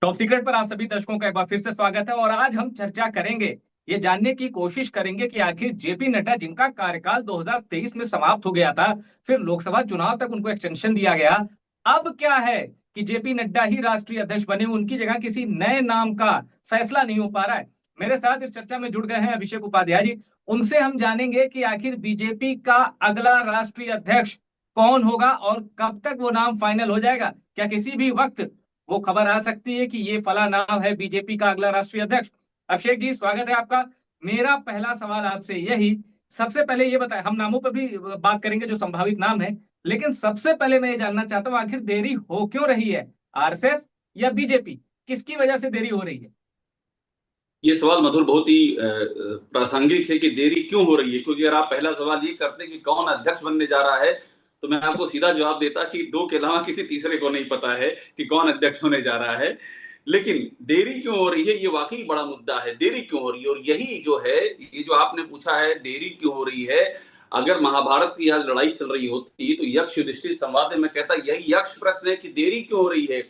Top secret पर आप सभी दर्शकों का एक बार फिर से स्वागत है और आज हम चर्चा करेंगे, ये जानने की कोशिश करेंगे कि आखिर जेपी नड्डा जिनका कार्यकाल 2023 में समाप्त हो गया था, फिर लोकसभा चुनाव तक उनको एक्सटेंशन दिया गया। अब क्या है कि जेपी नड्डा ही राष्ट्रीय अध्यक्ष बने, उनकी जगह किसी नए नाम का फैसला नहीं हो पा रहा है। मेरे साथ इस चर्चा में जुड़ गए हैं अभिषेक उपाध्याय जी। उनसे हम जानेंगे कि आखिर बीजेपी का अगला राष्ट्रीय अध्यक्ष कौन होगा और कब तक वो नाम फाइनल हो जाएगा। क्या किसी भी वक्त वो खबर आ सकती है कि ये फला नाम है बीजेपी का अगला राष्ट्रीय अध्यक्ष। अभिषेक जी, स्वागत है आपका। मेरा पहला सवाल आपसे यही, सबसे पहले ये बताएं, हम नामों पर भी बात करेंगे जो संभावित नाम है, लेकिन सबसे पहले मैं ये जानना चाहता हूं आखिर देरी हो क्यों रही है, आरएसएस या बीजेपी, किसकी वजह से देरी हो रही है। ये सवाल मधुर बहुत ही प्रासंगिक है कि देरी क्यों हो रही है, क्योंकि अगर आप पहला सवाल ये करते कि कौन अध्यक्ष बनने जा रहा है तो मैं आपको सीधा जवाब देता कि दो के अलावा किसी तीसरे को नहीं पता है कि कौन अध्यक्ष होने जा रहा है। लेकिन देरी क्यों हो रही है, ये वाकई बड़ा मुद्दा है। देरी क्यों हो रही है, और यही जो है, ये जो आपने पूछा है देरी क्यों हो रही है, अगर महाभारत की आज लड़ाई चल रही होती तो यक्ष युधिष्ठिर संवाद में मैं कहता यही यक्ष प्रश्न है कि देरी क्यों हो रही है।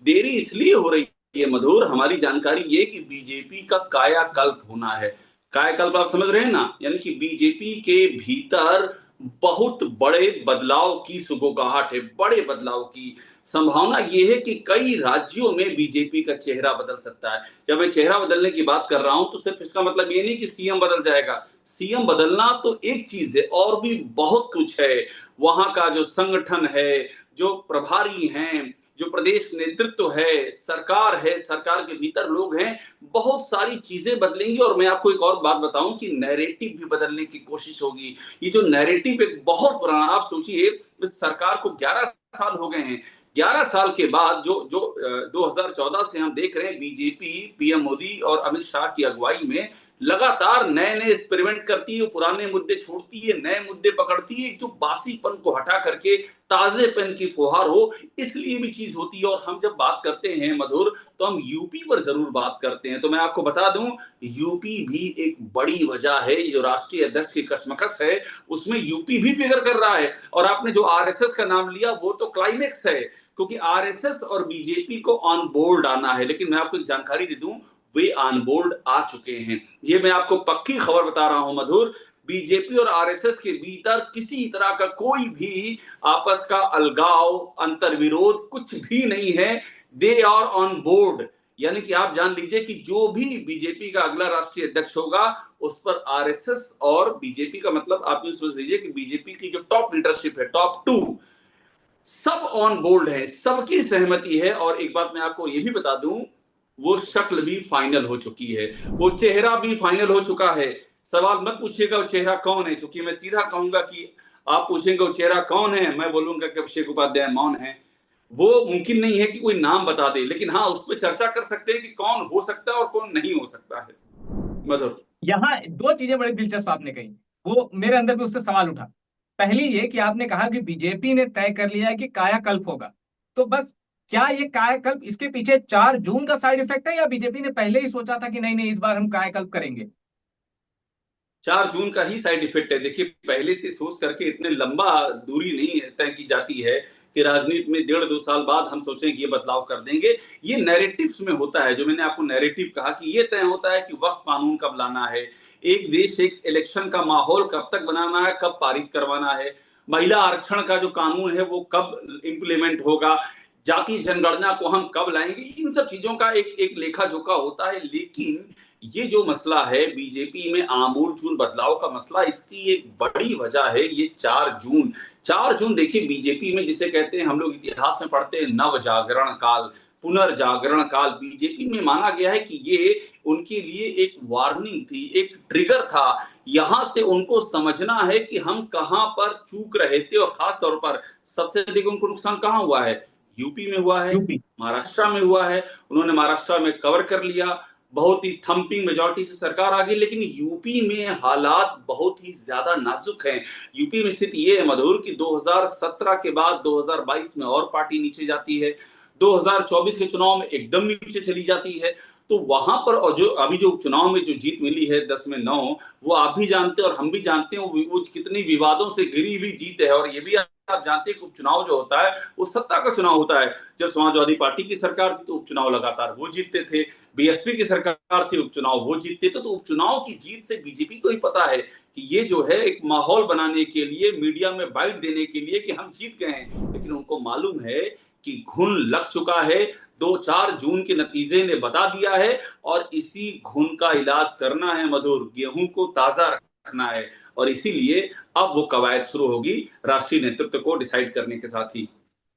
देरी इसलिए हो रही ये मधुर, हमारी जानकारी ये कि बीजेपी का कायाकल्प होना है। कायाकल्प आप समझ रहे हैं ना, यानी कि बीजेपी के भीतर बहुत बड़े बदलाव की सुगबुगाहट है। बड़े बदलाव की संभावना ये है कि कई राज्यों में बीजेपी का चेहरा बदल सकता है। जब मैं चेहरा बदलने की बात कर रहा हूं तो सिर्फ इसका मतलब ये नहीं कि सीएम बदल जाएगा। सीएम बदलना तो एक चीज है, और भी बहुत कुछ है। वहां का जो संगठन है, जो प्रभारी हैं, जो प्रदेश नेतृत्व है, सरकार के भीतर लोग हैं, बहुत सारी चीजें बदलेंगी। और मैं आपको एक और बात बताऊं कि नैरेटिव भी बदलने की कोशिश होगी। ये जो नैरेटिव एक बहुत पुराना, आप सोचिए इस सरकार को 11 साल हो गए हैं। 11 साल के बाद जो जो 2014 से हम देख रहे हैं बीजेपी पीएम मोदी और अमित शाह की अगुवाई में लगातार नए नए एक्सपेरिमेंट करती है, पुराने मुद्दे छोड़ती है, नए मुद्दे पकड़ती है, जो बासीपन को हटा करके ताजेपन की फुहार हो, इसलिए भी चीज होती है। और हम जब बात करते हैं मधुर, तो हम यूपी पर जरूर बात करते हैं। तो मैं आपको बता दूं, यूपी भी एक बड़ी वजह है। ये जो राष्ट्रीय अध्यक्ष की कशमकश है उसमें यूपी भी फिगर कर रहा है। और आपने जो आरएसएस का नाम लिया वो तो क्लाइमेक्स है, क्योंकि आरएसएस और बीजेपी को ऑन बोर्ड आना है। लेकिन मैं आपको एक जानकारी दे दूं, वे ऑन बोर्ड आ चुके हैं। ये मैं आपको पक्की खबर बता रहा हूं मधुर। बीजेपी और आरएसएस के भीतर किसी तरह का कोई भी आपस का अलगाव, अंतर्विरोध कुछ भी नहीं है। दे आर ऑन बोर्ड, यानी कि आप जान लीजिए कि जो भी बीजेपी का अगला राष्ट्रीय अध्यक्ष होगा उस पर आरएसएस और बीजेपी का मतलब आप ये समझ लीजिए कि बीजेपी की जो टॉप लीडरशिप है, टॉप 2, सब ऑन बोर्ड है, सबकी सहमति है। और एक बात मैं आपको ये भी बता दूं, वो शक्ल भी फाइनल हो चुकी है, वो चेहरा भी फाइनल हो चुका है। सवाल मत पूछिएगा वो चेहरा कौन है, क्योंकि मैं सीधा कहूंगा कि आप पूछेंगे वो चेहरा कौन है, मैं बोलूंगा कि अभिषेक उपाध्याय मौन है। वो मुमकिन नहीं है कि कोई नाम बता दे, लेकिन हाँ उस पर चर्चा कर सकते हैं कि कौन हो सकता है और कौन नहीं हो सकता है। मधुर, यहाँ दो चीजें बड़ी दिलचस्प आपने कही, वो मेरे अंदर भी उससे सवाल उठा। पहली ये कि आपने कहा कि बीजेपी ने तय कर लिया है कि कायाकल्प होगा, तो बस क्या ये कायाकल्प, इसके पीछे 4 जून का साइड इफेक्ट है या बीजेपी ने पहले ही सोचा था कि नहीं नहीं इस बार हम कायाकल्प करेंगे। 4 जून का ही साइड इफेक्ट है। देखिए, पहले से सोच करके इतने लंबा दूरी नहीं तय की जाती है कि राजनीति में 1.5-2 साल बाद हम सोचें कि ये बदलाव कर देंगे। ये नैरेटिव्स में होता है, जो मैंने आपको नैरेटिव कहा कि ये तय होता है कि वक्त कानून कब लाना है, एक देश एक इलेक्शन का माहौल कब तक बनाना है, कब पारित करवाना है, महिला आरक्षण का जो कानून है वो कब इंप्लीमेंट होगा, जाति जनगणना को हम कब लाएंगे। इन सब चीजों का एक एक लेखा जोखा होता है। लेकिन ये जो मसला है बीजेपी में आमूलचूल बदलाव का मसला, इसकी एक बड़ी वजह है ये 4 जून। 4 जून देखिए, बीजेपी में जिसे कहते हैं, हम लोग इतिहास में पढ़ते हैं, नव जागरण काल, पुनर्जागरण काल, बीजेपी में माना गया है कि ये उनके लिए एक वार्निंग थी, एक ट्रिगर था। यहां से उनको समझना है कि हम कहां पर चूक रहे थे, और खास तौर पर सबसे अधिक उनको नुकसान कहां हुआ है, यूपी में हुआ है, यूपी। महाराष्ट्र में हुआ है। उन्होंने महाराष्ट्र में कवर कर लिया, बहुत ही थंपिंग मेजॉरिटी से सरकार आ गई। लेकिन यूपी में हालात बहुत ही ज्यादा नाजुक हैं। यूपी में स्थिति ये है मधुर कि 2017 के बाद 2022 में और पार्टी नीचे जाती है, 2024 के चुनाव में एकदम नीचे चली जाती है। तो वहां पर, और जो अभी जो चुनाव में जो जीत मिली है 10 में 9, वो आप भी जानते हैं और हम भी जानते हैं वो कितनी विवादों से घिरी हुई जीत है। और ये भी आप जानते हैं कि उपचुनाव जो होता है वो सत्ता का चुनाव होता है। जब समाजवादी पार्टी की सरकार थी तो उपचुनाव लगातार वो जीतते थे, बीएसपी की सरकार थी उपचुनाव वो जीतते थे। तो उपचुनाव की जीत से बीजेपी को ही पता है कि ये जो है एक माहौल बनाने के लिए, मीडिया में बाइट देने के लिए कि हम जीत गए हैं, लेकिन उनको मालूम है कि घुन लग चुका है। 2-4 जून के नतीजे ने बता दिया है और इसी घुन का इलाज करना है मधुर, गेहूं को ताजा रखना है और इसीलिए अब वो कवायद शुरू होगी राष्ट्रीय नेतृत्व को डिसाइड करने के साथ ही।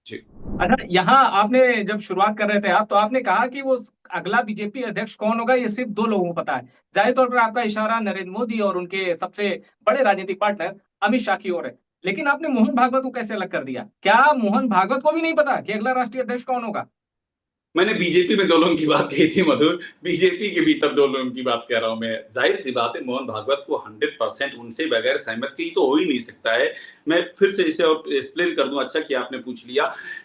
जी। अच्छा, यहाँ आपने जब शुरुआत कर रहे थे आप, तो आपने कहा कि वो अगला बीजेपी अध्यक्ष कौन होगा ये सिर्फ 2 लोगों को पता है। जाहिर तौर पर आपका इशारा नरेंद्र मोदी और उनके सबसे बड़े राजनीतिक पार्टनर अमित शाह की ओर है। लेकिन आपने मोहन भागवत को कैसे अलग कर दिया? क्या मोहन भागवत को भी नहीं पता कि अगला राष्ट्रीय अध्यक्ष कौन होगा? मैंने बीजेपी में 2 लोगों की बात कही थी मधुर, बीजेपी के भीतर 2 लोगों की बात कह रहा हूं मैं। जाहिर सी बात है मोहन भागवत को 100% उनसे बगैर सहमत की तो हो ही नहीं सकता है। मैं फिर से इसे और एक्सप्लेन कर दूं, अच्छा कि आपने पूछ लिया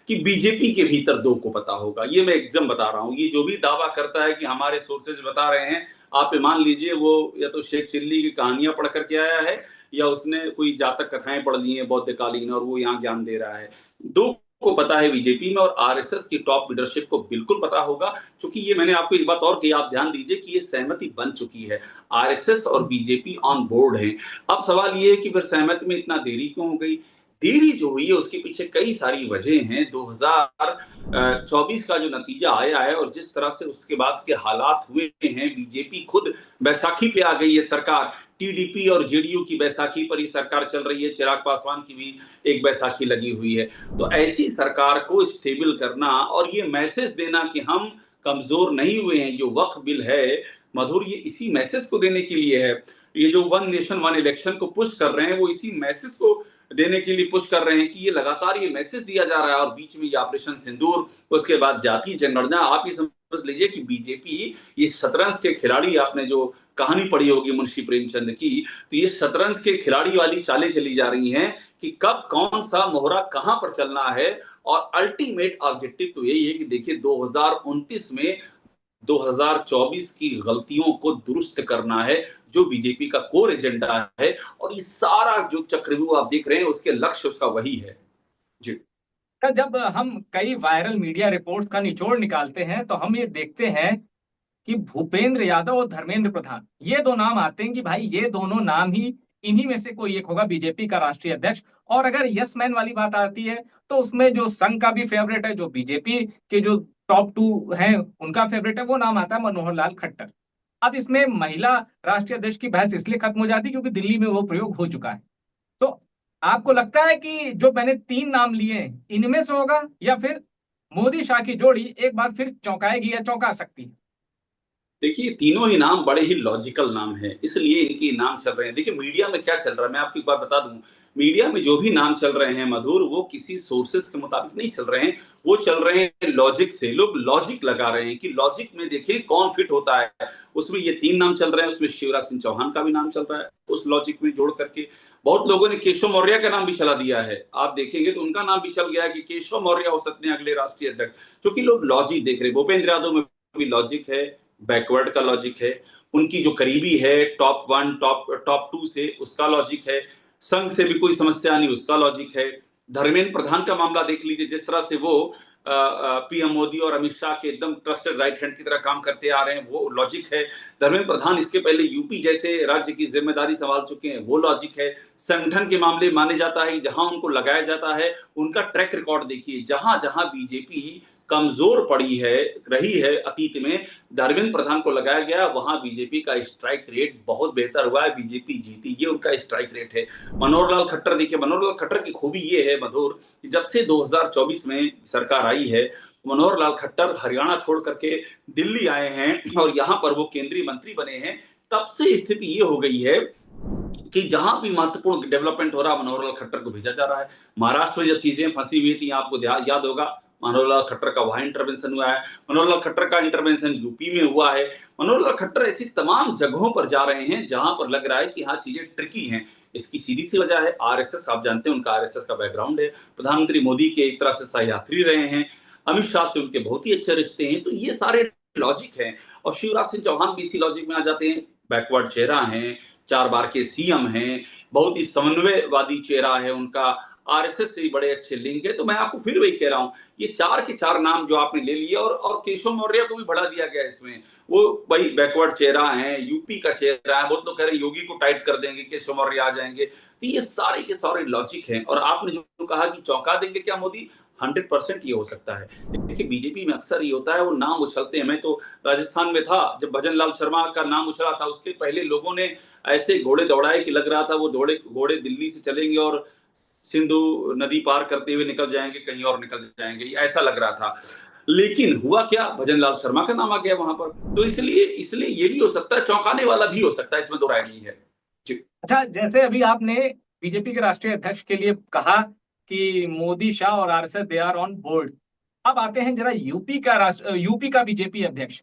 कि बीजेपी के भीतर 2 को पता होगा, ये मैं एकदम बता रहा हूं। ये जो भी दावा करता है कि हमारे सोर्सेज बता रहे हैं, आप मान लीजिए वो या तो शेख चिल्ली की कहानियां पढ़ करके आया है या उसने कोई जातक कथाएं पढ़ ली हैं बौद्धकालीन और वो यहाँ ज्ञान दे रहा है। 2 को पता है बीजेपी में और आरएसएस की टॉप लीडरशिप को बिल्कुल पता होगा, क्योंकि ये मैंने आपको एक बात और कही, आप ध्यान दीजिए कि ये सहमति बन चुकी है, आरएसएस और बीजेपी ऑन बोर्ड हैं। अब सवाल ये है कि फिर सहमति में इतना देरी क्यों हो गई? देरी जो हुई है उसके पीछे कई सारी वजह हैं। 2024 का जो नतीजा आया है और जिस तरह से उसके बाद के हालात हुए हैं, बीजेपी खुद बैसाखी पे आ गई है। सरकार टीडीपी और जेडीयू की बैसाखी पर ही सरकार चल रही है, चिराग पासवान की भी एक बैसाखी लगी हुई है। तो ऐसी सरकार को स्टेबल करना और ये मैसेज देना कि हम कमजोर नहीं हुए हैं, जो वक्फ बिल है मधुर, ये इसी मैसेज को देने के लिए है। ये जो वन नेशन वन इलेक्शन को पुश कर रहे हैं वो इसी मैसेज को देने के लिए पुश कर रहे हैं कि ये लगातार ये मैसेज दिया जा रहा है। और बीच में ये ऑपरेशन सिंदूर, उसके बाद जातीय जनगणना, आप ये समझ लीजिए कि बीजेपी ये शतरंज के खिलाड़ी, आपने जो कहानी पढ़ी होगी मुंशी प्रेमचंद की, तो ये शतरंज के खिलाड़ी वाली चालें चली जा रही हैं कि कब कौन सा मोहरा कहां पर चलना है। और अल्टीमेट ऑब्जेक्टिव तो यही है कि देखिए 2029 में 2024 की गलतियों को दुरुस्त करना है, जो बीजेपी का कोर एजेंडा है। और ये सारा जो चक्रव्यूह आप देख रहे हैं उसके लक्ष्य उसका वही है। जी। जब हम कई वायरल मीडिया रिपोर्ट्स का निचोड़ निकालते हैं तो हम ये देखते हैं कि भूपेंद्र यादव और धर्मेंद्र प्रधान, ये 2 नाम आते हैं कि भाई ये दोनों नाम ही, इन्हीं में से कोई एक होगा बीजेपी का राष्ट्रीय अध्यक्ष। और अगर यस मैन वाली बात आती है तो उसमें जो संघ का भी फेवरेट है, जो बीजेपी के जो टॉप 2 हैं उनका फेवरेट है, वो नाम आता है मनोहर लाल खट्टर। अब इसमें महिला राष्ट्रीय अध्यक्ष की बहस इसलिए खत्म हो जाती है क्योंकि दिल्ली में वो प्रयोग हो चुका है। तो आपको लगता है कि जो मैंने 3 नाम लिए हैं इनमें से होगा, या फिर मोदी शाह की जोड़ी एक बार फिर चौंकाएगी या चौंका सकती है? देखिए तीनों ही नाम बड़े ही लॉजिकल नाम हैं, इसलिए इनके नाम चल रहे हैं। देखिए मीडिया में क्या चल रहा है मैं आपको एक बात बता दूं, मीडिया में जो भी नाम चल रहे हैं मधुर, वो किसी सोर्सेस के मुताबिक नहीं चल रहे हैं, वो चल रहे हैं लॉजिक से। लोग लॉजिक लगा रहे हैं कि लॉजिक में देखिए कौन फिट होता है। उसमें ये 3 नाम चल रहे हैं, उसमें शिवराज सिंह चौहान का भी नाम चल रहा है उस लॉजिक में जोड़ करके। बहुत लोगों ने केशव मौर्य का नाम भी चला दिया है, आप देखेंगे तो उनका नाम भी चल गया है कि केशव मौर्य हो सकते हैं अगले राष्ट्रीय अध्यक्ष, क्योंकि लोग लॉजिक देख रहे हैं। भूपेंद्र यादव में भी लॉजिक है, बैकवर्ड का लॉजिक है, उनकी जो करीबी है टॉप 1 टॉप 2 से उसका लॉजिक है, संघ से भी कोई समस्या नहीं उसका लॉजिक है। धर्मेंद्र प्रधान का मामला देख लीजिए, जिस तरह से वो पीएम मोदी और अमित शाह के एकदम ट्रस्टेड राइट हैंड की तरह काम करते आ रहे हैं, वो लॉजिक है। धर्मेंद्र प्रधान इसके पहले यूपी जैसे राज्य की जिम्मेदारी संभाल चुके हैं, वो लॉजिक है। संगठन के मामले माने जाता है कि जहां उनको लगाया जाता है उनका ट्रैक रिकॉर्ड देखिए, जहां जहां बीजेपी कमजोर पड़ी है रही है अतीत में, धर्मेंद्र प्रधान को लगाया गया, वहां बीजेपी का स्ट्राइक रेट बहुत बेहतर हुआ है, बीजेपी जीती, ये उनका स्ट्राइक रेट है। मनोहर लाल खट्टर देखिए, मनोहर लाल खट्टर की खूबी ये है मधुर, जब से 2024 में सरकार आई है, मनोहर लाल खट्टर हरियाणा छोड़ करके दिल्ली आए हैं और यहां पर वो केंद्रीय मंत्री बने हैं। तब से स्थिति ये हो गई है कि जहां भी महत्वपूर्ण डेवलपमेंट हो रहा है मनोहर लाल खट्टर को भेजा जा रहा है। महाराष्ट्र में जब चीजें फंसी हुई थी, आपको याद होगा, मनोहर लाल खट्टर का वहां इंटरवेंशन हुआ है, मनोहर लाल खट्टर का इंटरवेंशन यूपी में हुआ है। मनोहर लाल खट्टर ऐसी तमाम जगहों पर जा रहे हैं जहां पर लग रहा है कि हाँ चीजें ट्रिकी हैं। इसकी सीधी सी वजह है आरएसएस, आप जानते हैं उनका आरएसएस का बैकग्राउंड है, प्रधानमंत्री मोदी के एक तरह से सहयात्री रहे हैं, अमित शाह से उनके बहुत ही अच्छे रिश्ते हैं, तो ये सारे लॉजिक हैं। और शिवराज सिंह चौहान भी इसी लॉजिक में आ जाते हैं, बैकवर्ड चेहरा है, 4 बार के सीएम हैं, बहुत ही समन्वयवादी चेहरा है उनका, आरएसएस से भी बड़े अच्छे लिंक है। तो मैं आपको फिर वही कह रहा हूं, ये 4 के 4 नाम जो आपने ले लिए, और केशव मौर्य को भी बढ़ा दिया गया इसमें। वो भाई बैकवर्ड चेहरा है, यूपी का चेहरा है, बहुत लोग कह रहे हैं योगी को टाइट कर देंगे, केशव मौर्य आ जाएंगे। तो ये सारे के सारे लॉजिक हैं। और आपने जो कहा कि चौंका देंगे क्या मोदी, 100% ये हो सकता है। देखिए बीजेपी में अक्सर ये होता है, वो नाम उछलते हैं। मैं तो राजस्थान में था जब भजन लाल शर्मा का नाम उछला था, उसके पहले लोगों ने ऐसे घोड़े दौड़ाए कि लग रहा था वो घोड़े दिल्ली से चलेंगे और सिंधु नदी पार करते हुए निकल जाएंगे, कहीं और निकल जाएंगे, ऐसा लग रहा था। लेकिन हुआ क्या, भजन लाल शर्मा का नाम आ गया वहां पर। तो इसलिए इसलिए ये भी हो सकता है, चौंकाने वाला भी हो सकता है, इसमें दो राय नहीं है जी। अच्छा, जैसे अभी आपने बीजेपी के राष्ट्रीय अध्यक्ष के लिए कहा कि मोदी, शाह और RSS they are on board. अब आते हैं जरा यूपी का बीजेपी अध्यक्ष,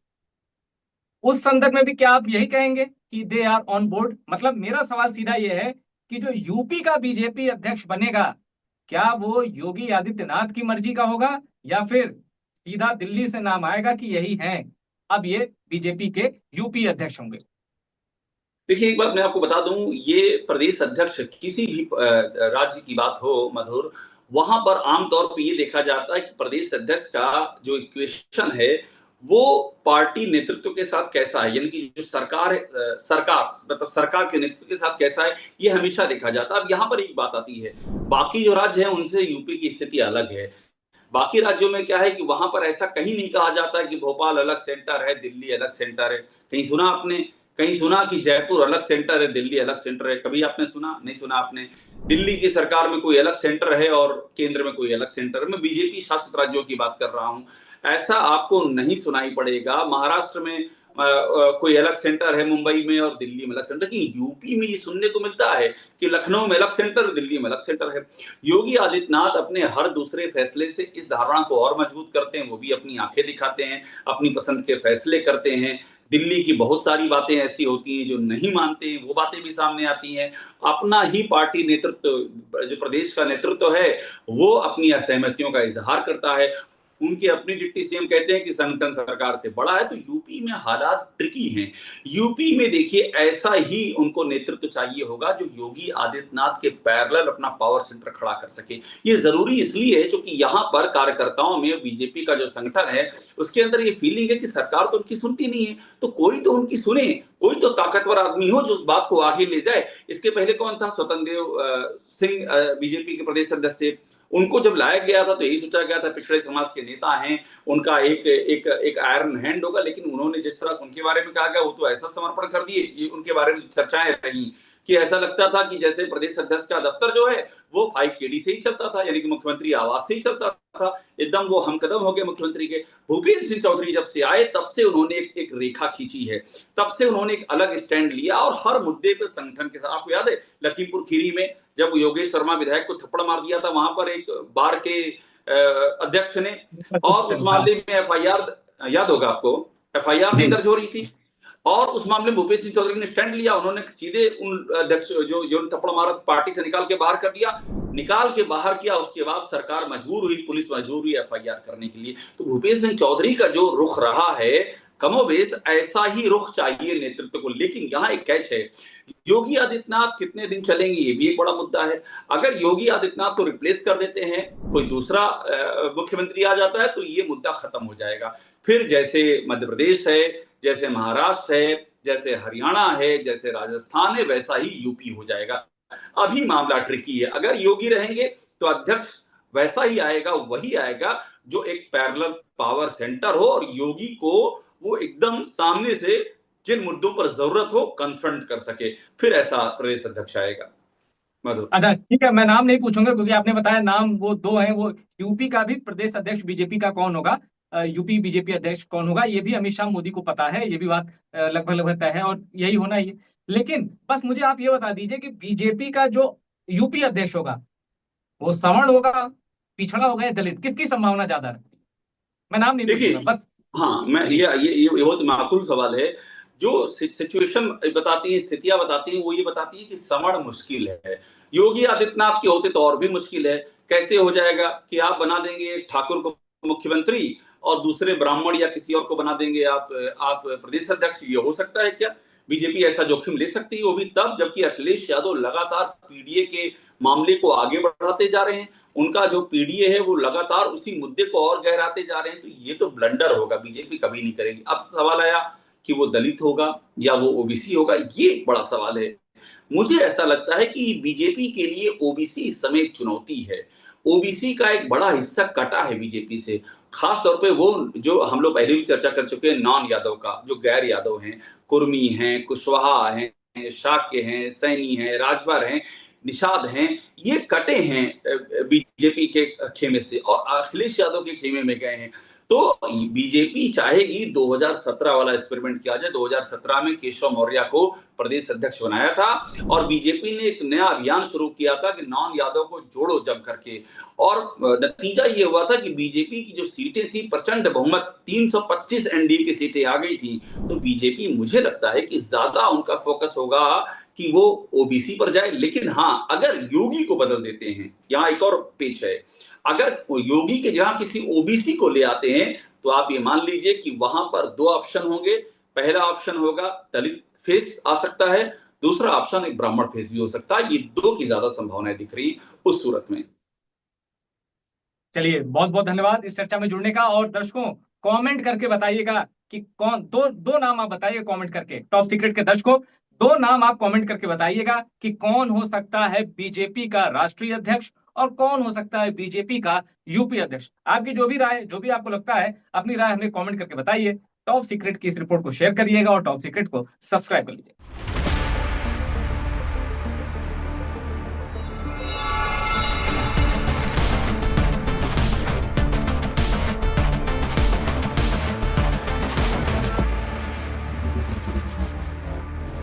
उस संदर्भ में भी क्या आप यही कहेंगे कि दे आर ऑन बोर्ड? मतलब मेरा सवाल सीधा यह है कि जो यूपी का बीजेपी अध्यक्ष बनेगा, क्या वो योगी आदित्यनाथ की मर्जी का होगा, या फिर सीधा दिल्ली से नाम आएगा कि यही हैं अब ये बीजेपी के यूपी अध्यक्ष होंगे? देखिए एक बात मैं आपको बता दूं, ये प्रदेश अध्यक्ष किसी भी राज्य की बात हो मधुर, वहां पर आमतौर पर ये देखा जाता है कि प्रदेश अध्यक्ष का जो इक्वेशन है वो पार्टी नेतृत्व के साथ कैसा है, यानी कि जो सरकार है, सरकार मतलब सरकार के नेतृत्व के साथ कैसा है, ये हमेशा देखा जाता है। अब यहाँ पर एक बात आती है, बाकी जो राज्य है उनसे यूपी की स्थिति अलग है। बाकी राज्यों में क्या है कि वहां पर ऐसा कहीं नहीं कहा जाता कि भोपाल अलग सेंटर है, दिल्ली अलग सेंटर है। कहीं सुना आपने, कहीं सुना कि जयपुर अलग सेंटर है, दिल्ली अलग सेंटर है? कभी आपने सुना? नहीं सुना आपने। दिल्ली की सरकार में कोई अलग सेंटर है और केंद्र में कोई अलग सेंटर है। मैं बीजेपी शासित राज्यों की बात कर रहा हूं, ऐसा आपको नहीं सुनाई पड़ेगा। महाराष्ट्र में कोई अलग सेंटर है, मुंबई में और दिल्ली में अलग सेंटर, कि यूपी में ये सुनने को मिलता है कि लखनऊ में अलग सेंटर, दिल्ली में अलग सेंटर है। योगी आदित्यनाथ अपने हर दूसरे फैसले से इस धारणा को और मजबूत करते हैं, वो भी अपनी आंखें दिखाते हैं, अपनी पसंद के फैसले करते हैं। दिल्ली की बहुत सारी बातें ऐसी होती हैं जो नहीं मानते हैं, वो बातें भी सामने आती हैं। अपना ही पार्टी नेतृत्व, जो प्रदेश का नेतृत्व है, वो अपनी असहमतियों का इजहार करता है। उनके अपने डिप्टी सीएम कहते हैं कि संगठन सरकार से बड़ा है। तो यूपी में हालात ट्रिकी हैं। यूपी में देखिए ऐसा ही उनको नेतृत्व चाहिए होगा जो योगी आदित्यनाथ के पैरेलल अपना पावर सेंटर खड़ा कर सके। ये जरूरी इसलिए है क्योंकि यहाँ पर कार्यकर्ताओं में बीजेपी का जो संगठन है उसके अंदर ये फीलिंग है कि सरकार तो उनकी सुनती नहीं है, तो कोई तो उनकी सुने, कोई तो ताकतवर आदमी हो जो उस बात को आगे ले जाए। इसके पहले कौन था? स्वतंत्र देव सिंह बीजेपी के प्रदेश अध्यक्ष थे। उनको जब लाया गया था तो यही सोचा गया था पिछड़े समाज के नेता हैं, उनका एक एक एक आयरन हैंड होगा। लेकिन उन्होंने जिस तरह से उनके बारे में कहा गया, वो तो ऐसा समर्पण कर दिए, ये उनके बारे में चर्चाएं रही कि ऐसा लगता था कि जैसे प्रदेश अध्यक्ष का दफ्तर जो है वो 5KD से ही चलता था, यानी कि मुख्यमंत्री आवास से ही चलता था। एकदम वो हमकदम हो गए मुख्यमंत्री के। भूपेंद्र सिंह चौधरी जब से आए तब से उन्होंने एक रेखा खींची है, तब से उन्होंने एक अलग स्टैंड लिया और हर मुद्दे पर संगठन के साथ। आपको याद है लखीमपुर खीरी में जब योगेश शर्मा विधायक को थप्पड़ मार दिया था, वहां पर एक बार के अध्यक्ष ने, और उस मामले में एफआईआर, याद होगा आपको, एफआईआर नहीं दर्ज हो रही थी, और उस मामले में भूपेश सिंह चौधरी ने स्टैंड लिया। उन्होंने सीधे उन अध्यक्ष जो थप्पड़ मारा पार्टी से निकाल के बाहर कर दिया, निकाल के बाहर किया। उसके बाद सरकार मजबूर हुई, पुलिस मजबूर हुई एफआईआर करने के लिए। तो भूपेश सिंह चौधरी का जो रुख रहा है, कमोबेश ऐसा ही रुख चाहिए नेतृत्व को। लेकिन यहाँ एक कैच है, योगी आदित्यनाथ कितने दिन चलेंगे ये भी एक बड़ा मुद्दा है। अगर योगी आदित्यनाथ को रिप्लेस कर देते हैं, कोई दूसरा मुख्यमंत्री आ जाता है, तो ये मुद्दा खत्म हो जाएगा। फिर जैसे मध्य प्रदेश है, जैसे महाराष्ट्र है, जैसे हरियाणा है, जैसे राजस्थान है, वैसा ही यूपी हो जाएगा। अभी मामला ट्रिकी है। अगर योगी रहेंगे तो अध्यक्ष वैसा ही आएगा, वही आएगा जो एक पैरेलल पावर सेंटर हो और योगी को वो एकदम सामने से जिन मुद्दों पर जरूरत हो कन्फ्रंट कर सके। फिर ऐसा प्रदेश अध्यक्ष आएगा। मधुर, अच्छा ठीक है, मैं नाम नहीं पूछूंगा क्योंकि आपने बताया नाम वो दो हैं। वो यूपी का भी प्रदेश अध्यक्ष बीजेपी का कौन होगा, यूपी बीजेपी अध्यक्ष कौन होगा, ये भी अमित शाह मोदी को पता है, ये भी बात लगभग लगभग तय है और यही होना ही है। लेकिन बस मुझे आप ये बता दीजिए कि बीजेपी का जो यूपी अध्यक्ष होगा वो सवर्ण होगा, पिछड़ा होगा या दलित, किसकी संभावना ज्यादा है? मैं नाम नहीं देखिए, पूछूंगा बस। हाँ, मैं ये बहुत माकूल सवाल है। जो सिचुएशन बताती है, स्थितियां बताती हैं, वो ये बताती है कि सवर्ण मुश्किल है। योगी आदित्यनाथ के होते तो और भी मुश्किल है। कैसे हो जाएगा कि आप बना देंगे ठाकुर को मुख्यमंत्री और दूसरे ब्राह्मण या किसी और को बना देंगे आप प्रदेश अध्यक्ष? ये हो सकता है क्या? बीजेपी ऐसा जोखिम ले सकती है, वो भी तब जबकि अखिलेश यादव लगातार पीडीए के मामले को आगे बढ़ाते जा रहे हैं, उनका जो पीडीए है वो लगातार उसी मुद्दे को और गहराते जा रहे हैं, तो ये तो ब्लंडर होगा, बीजेपी कभी नहीं करेगी। अब सवाल आया कि वो दलित होगा या वो ओबीसी होगा, ये एक बड़ा सवाल है। मुझे ऐसा लगता है कि बीजेपी के लिए ओबीसी इस समय एक चुनौती है। ओबीसी का एक बड़ा हिस्सा कटा है बीजेपी से, खास तौर पे वो जो हम लोग पहले भी चर्चा कर चुके हैं, नॉन यादव का, जो गैर यादव हैं, कुर्मी हैं, कुशवाहा हैं, शाक्य हैं, सैनी हैं, राजभर हैं, निषाद हैं, ये कटे हैं बीजेपी के खेमे से और अखिलेश यादव के खेमे में गए हैं। तो बीजेपी चाहेगी 2017 वाला एक्सपेरिमेंट किया जाए। 2017 में केशव मौर्य को प्रदेश अध्यक्ष बनाया था और बीजेपी ने एक नया अभियान शुरू किया था कि नॉन यादव को जोड़ो जम करके, और नतीजा ये हुआ था कि बीजेपी की जो सीटें थी प्रचंड बहुमत 325 एनडीए की सीटें आ गई थी। तो बीजेपी, मुझे लगता है कि ज्यादा उनका फोकस होगा कि वो ओबीसी पर जाए। लेकिन हाँ, अगर योगी को बदल देते हैं, यहाँ एक और पेच है, अगर योगी के जहां किसी ओबीसी को ले आते हैं तो आप ये मान लीजिए कि वहां पर दो ऑप्शन होंगे। पहला ऑप्शन होगा दलित फेस आ सकता है, दूसरा ऑप्शन एक ब्राह्मण फेस भी हो सकता है। ये दो की ज्यादा संभावनाएं दिख रही उस सूरत में। चलिए, बहुत बहुत धन्यवाद इस चर्चा में जुड़ने का। और दर्शकों, कमेंट करके बताइएगा कि कौन, दो दो नाम आप बताइए कमेंट करके, टॉप सीक्रेट के दर्शकों, दो नाम आप कमेंट करके बताइएगा कि कौन हो सकता है बीजेपी का राष्ट्रीय अध्यक्ष और कौन हो सकता है बीजेपी का यूपी अध्यक्ष। आपकी जो भी राय, जो भी आपको लगता है, अपनी राय हमें कमेंट करके बताइए। टॉप सीक्रेट की इस रिपोर्ट को शेयर करिएगा और टॉप सीक्रेट को सब्सक्राइब कर लीजिए।